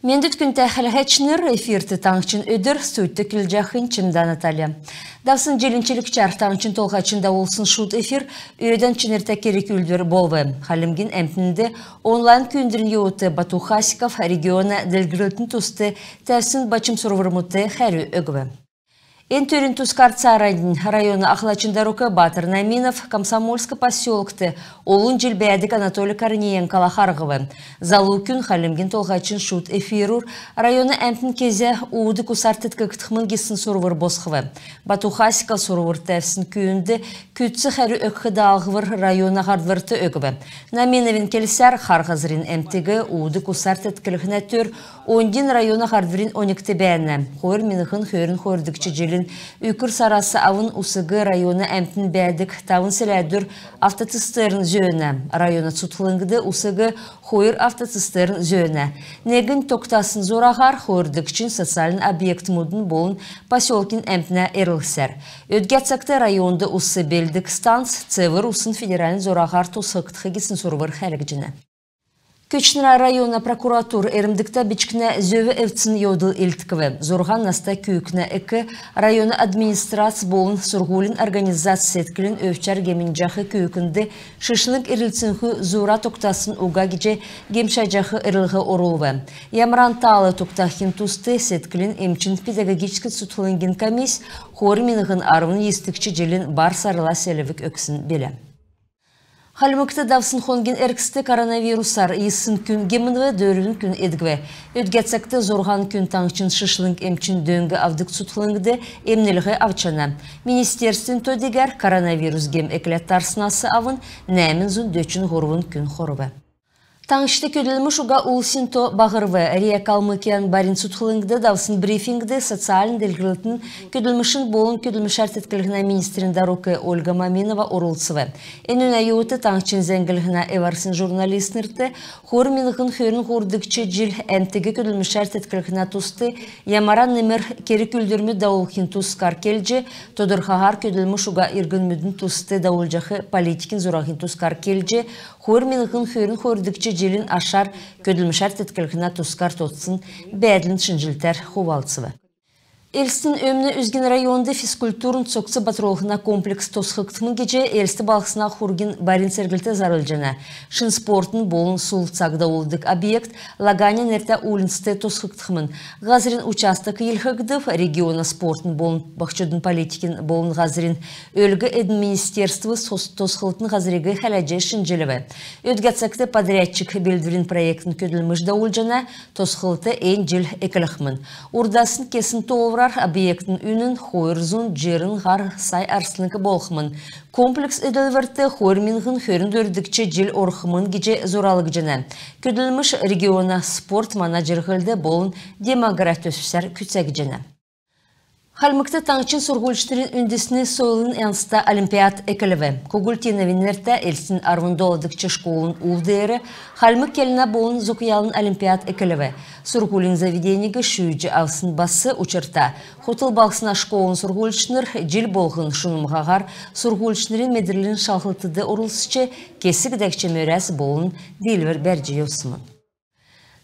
Мендит күнті хәләхәтшінер эфирті таңчын өдір сөйтті кілжақын чымдан Наталья. Давсын желінчілік чар таңчын толғачында олсын шут эфир өйден чынырта керек үлдір болвы. Халімген әмпінді онлайн күндірін еуті Бату Хасиков региона ділгірілтін тұсты тәсін бачым сұрвырмыты хәрі өгві. Ен төрін Тускарца районы Ахлачындарука Батыр Наминов Комсомольск поселокты олын желбәдік Анатолий Корнеен калахарғывы. Залу күн халімген толғачын шут эфирур районы әмпін кезе уыды кусартыткы күтхмін кесін сұрвыр босқывы. Бату Хасиков сұрвыр тәфсін күйінді күтсі хәрі өкхіді ағывыр районы ғардвырты өгіві. Наминовин келсер қарғызырын әмтігі уыды кусартыткілігіне төр 10 районы ғардвырын 12 бәйіні. Қойыр меніғын хөрін хөрдікчі желін Үкір сарасы авын усығы районы әмтін бәдік тавын сіләдір автотыстерін зөйіні. Районы цутлыңгыды усығы хойыр автотыстерін зөйіні. Негін тоқтасын зорағар хойырдікчін социалын объект мұдын болын поселкин әмтіне әрілсер. Өдгәтсакты районды усы белдік станс цевір усын федералін зорағар тосықтығы кесін сұрвыр хәлік Көчнера района прокуратур эрімдікті бичкіне зөві әвтсін йодыл елтіківі. Зорған наста күйікіне әкі районы администрация болын сұрғулин организация еткілін өвчар гемін жақы күйікінді шышлық ирілцінхі зура тоқтасын уға геже гемша жақы ірілгі орулвы. Ямран талы тоқтахин тусты сеткілін емчин педагогическі сұтылынген комисс хор меніғын арвын естікчі желін бар сарыла селевік өксін белі. Халмыкты давсын хонген әркісті коронавирусар ессін күн гемінві дөрін күн едгве. Өдгәтсәкті зорған күн таңчын шышлың емчин дөңгі авдық сұтылыңды емнеліғі авчана. Министерствен төдегер коронавирус гем әкілет тарсынасы авын нәмін зұн дөчін ғорвын күн қорывы. Таңшты көділміш уға улсинто бағырвы Рия Калмыкиян барин сұтқылыңды давсын брифингді социалын делгілітін көділмішін болын көділміш әртеткілігіна министрін дарукы Ольга Маминова орылсывы. Әнін айуыты таңчын зәңгілігіна эварсын журналистнырты хор меніғын хөрін хордықчы жил әмтігі көділміш әртеткілігіна тусты ямаран немер кері күлдірмі даулқин тускар келжі тодырхағар көділміш уға иргін мүдін тусты даулжақы политикин зұрағын тускар келжі хор меніғын хөрін хордықчы желін ашар көділмішар теткілігіна тускар тотсын бәділін шынжилтер хувалцывы. Элстин өмні үзген районды физкультурын цоксы батыролғына комплекс тосқықтымын кеже элсті балқысына хурген барин сергілті зарылжана. Шын спортын болын сұлцағда олдық объект лаганен әрті улынсты тосқықтымын. Ғазырин участық елхігдів региона спортын болын бақчудың политикин болын ғазырин өлгі әдің министерствы тосқылтын ғазырегі хәләже шынжеліві. Өдгәтсәкті подрядчик белдірін проектін көділміш даулжана тосқылты ән жел әкіліқмін. Урдасын кесін толвар объектін үнін хойырзун жерін ғар сай арсынығы болқымын. Комплекс эділверті хойырминғын хөрін дөрдікчі жел орқымын геже зоралық жена. Көділміш региона спорт менеджер ғылды болын демография өсісер күтсәк жена. Халмыкты таңчын сұрғылшытырын үндісіні сойлын әнста олимпиад әкіліві. Когультиновинерті әлсін арвындоладықчы школын ұлдері, халмык келіна болын зұқиялын олимпиад әкіліві. Сұрғылын заведенегі шүйджі авсын басы ұчырта. Хотыл балсына школын сұрғылшыныр, жел болғын шынымғағар, сұрғылшынырын медірлін шалғылтыды ұрылсычы кесік дәкче мөрәс болын дейлвер бәрджі еусымын.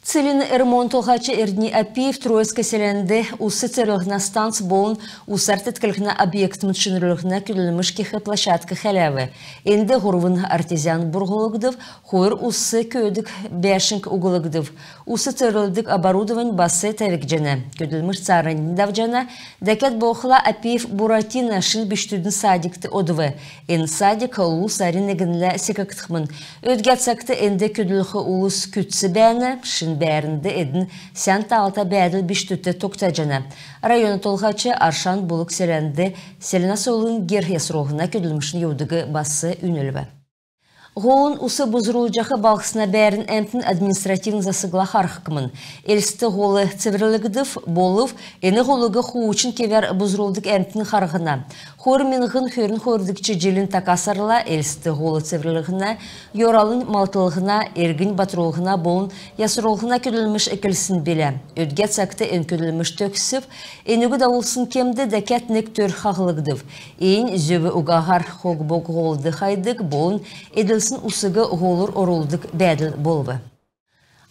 Целины ремонт олғачы Эрдни Апиев Троицка селенді усы церлігіна станц болын усартеткілігіна объект мүтшінірілігіна күліліміш кехі площадка хәләві. Энді ғұрвын артезиан бұрғылығдыв, хойыр усы көйдік бәшінк уғылығдыв. Усы церлігдік оборудован басы тәвік жана. Күліліміш царынын давжана, дәкет боқыла Апиев Буратино шын біштудің садикті одывы. Эн садик ұлу сарин егінлі секактықмын. Өдгәтсақты энді күліліғі ұлыс күтсі бәні, бәрінді едін сән тағылта бәділ біштүтті тоқтажана. Районы толғачы Аршан бұлық селенді селена солын гер ясырғына көділмішін еудігі басы үнілбі. Ғолын усы бұзырулжақы балқысына бәрін әмтін административн засыгла харқымын. Элсті ғолы цеврілігдів болыв, әні ғолығы хуучын кевер бұзырулдық әмтін харғына. Хор менғын хөрін хордықчы желін такасарыла элсті ғолы цеврілігіна, yoralın малтылығына, эргін батырулығына болын ясырулығына көділміш әкілсін белі. Өдгәт сақты ән көділміш төксіп, әнігі дауылсын кемді дәкәт нек төр қағылығдыв. Ән зөбі ұғағар хоғбоқ ғолды қайдық болын әділ усыгы ғолыр орулдық бәділ болбы.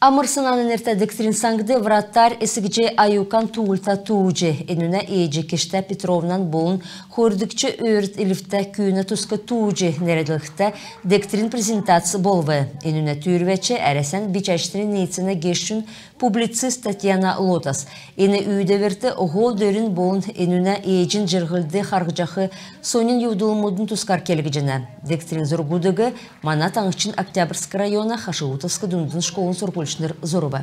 Амырсынан энерта доктрин саңгды враттар эсігіже аюкан туылта туужы. Энуна эйджи кешті Петровнан болын хордыкчы өрт илифта күйіні тұсқы туужы нереділікті доктрин презентация болвы. Энуна түйірвече әресен бичаштрин нейціне гешшін публицист Татьяна Лотас. Эні үйді верті оғол дөрін болын энуна эйджин жырғылды харгжақы сонин юдулмудын тұскар келгі жына. Доктрин зұргудығы мана таңышчын Октябрьск района Хашыутовск дундын школын сұрпульшныр зоруба.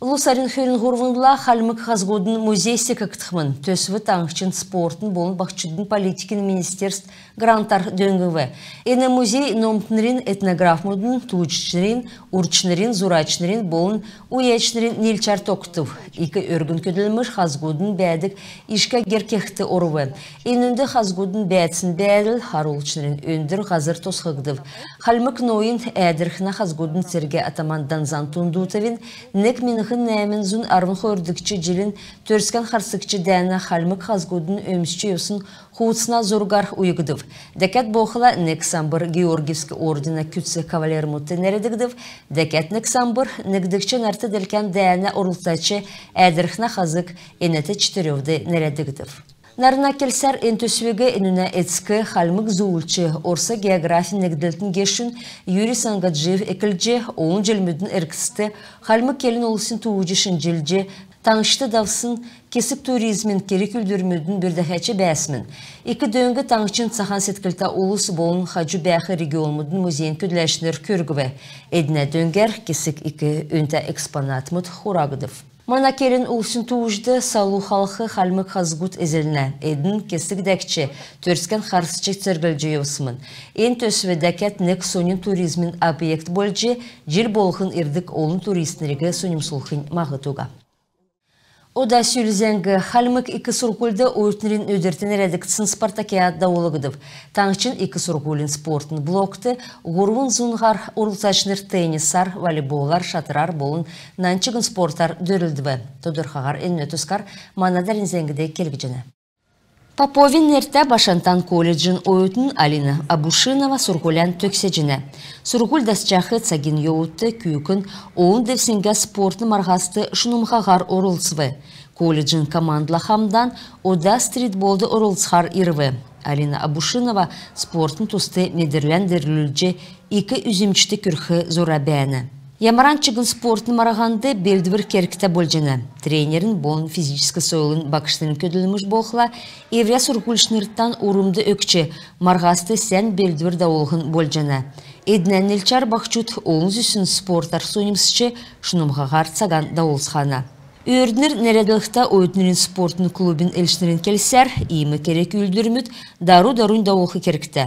Лусарин хөрін ғурвындыла халмык хазгудын музей секактықмын. Төсві таңшчын спортын болын бақчыдын политикин министерств грантар дөңгіві. Эні музей номтынырин этнограф мұдын туучнырин, урчнырин, зурачнырин болын уячнырин нелчар тоқтыв. Икі өргін көділміш хазгудын бәдік ишка геркекті орывы. Энінді хазгудын бәдсін бәділ харулчнырин өндір ғазыр тосқығдыв. Халмык нойын әдірхіна хазгудын серге атамандан зантундутавин нек минықын нәмін зұн арвын қордықчы жылін төрскен қарсықчы дәні халмык хазгудын өмісчі yosun хуутсына зоргар уйгыдыв. Дәкәт боқыла нек самбыр Георгиевскі ордена күтсі кавалер мұтты нәредігдів. Дәкәт нек самбыр некдікчі нәрті дәлкен дәні орылтачы әдірхіна хазық енеті чтыревді нәредігдів. Нарына келсәр энтөсвеге энуна эцкі халмык зуылчы орса география негділтін гешін Юрий Сангаджиев экілже оғын jelmüdün әркісті халмык келін олысын туғыжышын jelje таңышты давсын кесік туризмін керек үлдірмüdün бірдәхәчі бәсмін. Икі дөңгі таңышын сахан сеткілті олысы болын хажу бәхі регионмüdün музейін көділәшінер көргіве. Әдіне дөңгер кесік икі өнті экспонатмыд хурагыдыв. Мана келін улсын туужды салу халқы халмык хазгут ezilne. Edin kesik dәкче, төрскен харсчы цергілжі еусымын. Ен төсве дәкет нек сонин туризмин объект болжы, жил болхын ирдік олын туристнерігі соним сулхын мағытуға. Ода сүйілзенгі халмык икі сургулды ойытнырын өдіртін әрәдіктісін спартакиадда олығыдып. Таңчын икі сургулын спортын блокты, ғұрвын зұнғар ұрылсачныр теннисар, волейболар, шатырар болын нанчығын спорттар дөрілдібі. Тодырхағар әніне тұскар манадарин зәңгіде келгіжіні. Поповин нерте Башантан колледжин ойытын Алина Абушинова сургулян төксежіне. Сургуль дасчахы цагин йоутты күйкін оғын девсінге спортны марғасты шынымғағар орылсывы. Колледжин командла хамдан ода стритболды орылсығар ирвы. Алина Абушинова спортын тұсты Нидерландерлілже икі үзімчті күрхі зора бәні. Ямаранчыгын спортын марағанды белдібір керкіті болжыны. Тренерін болын физическі сойлын бақыштың көділіміш болқыла, евря сургульшнырттан урымды өкчі марғасты сән белдібір дауылғын болжыны. Эдінен нелчар бақчут олын зүсін спорттар сонимсычы шынымғағар цаган дауылсқана. Өрдінір нәреділікті ойытнырын спортын клубын әлшінерін келсер, иймі керек үлдірміт дару-дарун дауылқы керікті.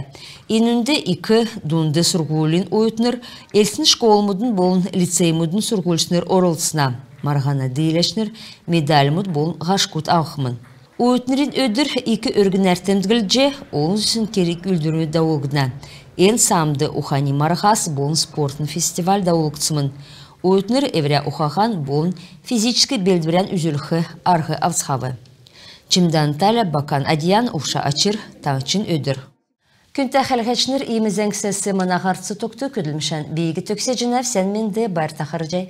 Енінде икі дунды сургулын ойытныр, әлсін школмудын болын лицеймудын сургульшныр орылсына. Марғана дейлешнір медальмуд болын ғашқут ауқымын. Ойытнырын өдір икі өргін әртемдігілже, олын зүсін керек үлдірмі дауылғына. Ен самды ухани марғас болын спортын фестиваль дауылғысымын. Ойытныр евря ухахан болын физически белдбірен үзілхі арғы авсхавы. Чимдан тәлі бакан адиян ұқша ачыр таңчын өдір. Күнті қәлғечнір имізен кісесі манағарцы тоқты көділмішен бейгі төксе жинав сән менде бар тақыр жай.